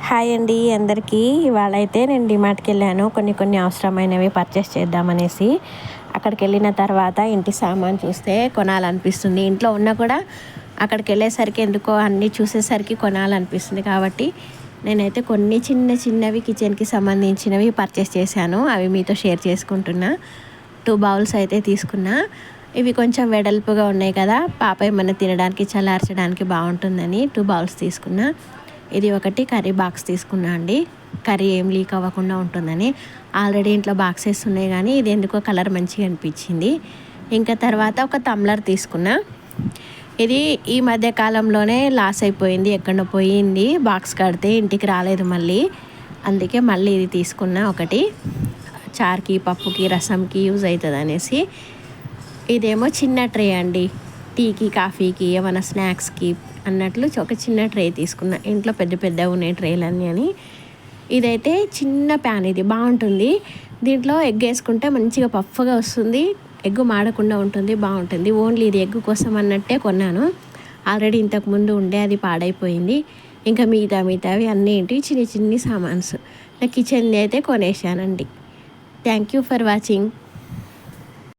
Hi అండి అందరికీ. ఇవాళ అయితే నేను డిమార్ట్కి వెళ్ళాను. కొన్ని అవసరమైనవి పర్చేస్ చేద్దామనేసి. అక్కడికి వెళ్ళిన తర్వాత ఇంటి సామాన్ చూస్తే కొనాలనిపిస్తుంది. ఇంట్లో ఉన్నా కూడా అక్కడికి వెళ్ళేసరికి ఎందుకో అన్నీ చూసేసరికి కొనాలనిపిస్తుంది. కాబట్టి నేనైతే కొన్ని చిన్నవి కిచెన్కి సంబంధించినవి పర్చేస్ చేశాను. అవి మీతో షేర్ చేసుకుంటున్నా. 2 బౌల్స్ అయితే తీసుకున్నా. ఇవి కొంచెం వెడల్పుగా ఉన్నాయి కదా, పాప ఏమన్నా తినడానికి చల్లార్చడానికి బాగుంటుందని 2 బౌల్స్ తీసుకున్నా. ఇది ఒకటి కర్రీ బాక్స్ తీసుకున్నా అండి. కర్రీ ఏం లీక్ అవ్వకుండా ఉంటుందని. ఆల్రెడీ ఇంట్లో బాక్సెస్ ఉన్నాయి కానీ ఇది ఎందుకో కలర్ మంచిగా అనిపించింది. ఇంకా తర్వాత ఒక టమ్లర్ తీసుకున్నా. ఇది ఈ మధ్య కాలంలోనే లాస్ అయిపోయింది, ఎక్కడో పోయింది. బాక్స్ కడితే ఇంటికి రాలేదు మళ్ళీ. అందుకే మళ్ళీ ఇది తీసుకున్నా. ఒకటి చారుకి, పప్పుకి, రసంకి యూజ్ అవుతుంది అనేసి. ఇదేమో చిన్న ట్రే అండి, టీకి, కాఫీకి, ఏమైనా స్నాక్స్కి అన్నట్లు ఒక చిన్న ట్రే తీసుకున్నా. ఇంట్లో పెద్ద ఉన్నాయి ట్రేలన్నీ అని. ఇదైతే చిన్న ప్యాన్, ఇది బాగుంటుంది. దీంట్లో ఎగ్ వేసుకుంటే మంచిగా పఫ్గా వస్తుంది, ఎగ్ మాడకుండా ఉంటుంది, బాగుంటుంది. ఓన్లీ ఇది ఎగ్ కోసం అన్నట్టే కొన్నాను. ఆల్రెడీ ఇంతకుముందు ఉండే అది పాడైపోయింది. ఇంకా మిగతావి అన్నీ ఏంటి చిన్ని సామాన్స్ నా కిచెన్ది అయితే కొనేసానండి. Thank you for watching.